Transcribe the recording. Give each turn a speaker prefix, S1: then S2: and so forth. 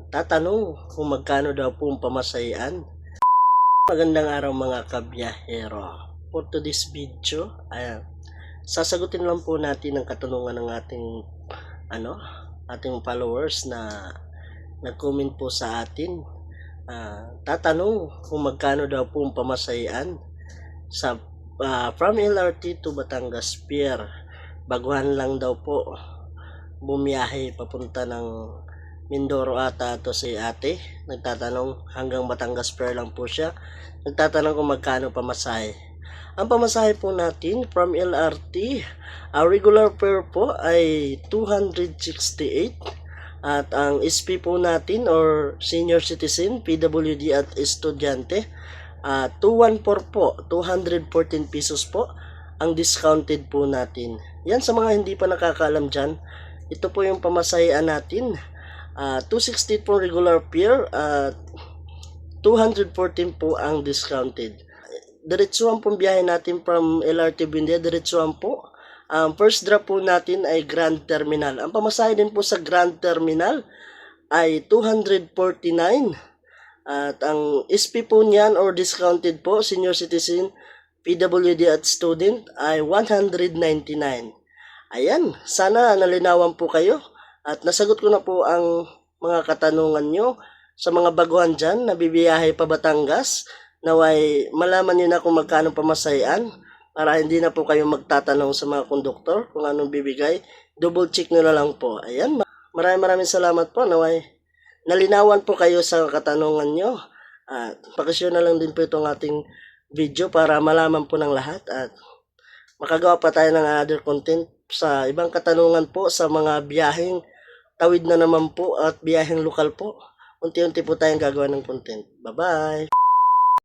S1: Tatanong kung magkano daw po ang pamasahean. Magandang araw mga kabiyahero. For today's video, sasagutin lang po natin ang katanungan ng ating followers na nag-comment po sa atin. Tatanong kung magkano daw po ang pamasahean sa from LRT to Batangas Pier. Baguhan lang daw po bumiyahe papunta ng Mindoro ata to si ate. Nagtatanong hanggang Batangas Pier lang po siya. Nagtatanong kung magkano pamasahe. Ang pamasahe po natin from LRT, regular fare po ay 268. At ang SP po natin or senior citizen, PWD at estudyante, 214 po, 214 pesos po ang discounted po natin. Yan sa mga hindi pa nakakaalam dyan, ito po yung pamasahean natin. 260 po regular fare at 214 po ang discounted. Diretsuhan po biyahe natin from LRT Buendia, diretsuhan po. First drop po natin ay Grand Terminal. Ang pamasahe din po sa Grand Terminal ay 249. At ang SP po niyan or discounted po, senior citizen, PWD at student ay 199. Ayan, sana nalinawan po kayo. At nasagot ko na po ang mga katanungan nyo sa mga baguhan dyan na bibiyahe pa Batangas. Naway malaman nyo na kung magkano pamasahean para hindi na po kayo magtatanong sa mga konduktor kung anong bibigay. Double check nyo na lang po. Ayan, maraming salamat po. Naway nalinawan po kayo sa katanungan nyo. At pakishare na lang din po itong ating video para malaman po ng lahat. At makagawa pa tayo ng other content sa ibang katanungan po sa mga biyaheng tawid na naman po at biyaheng lokal po. Unti-unti po tayong gagawa ng content. Bye-bye!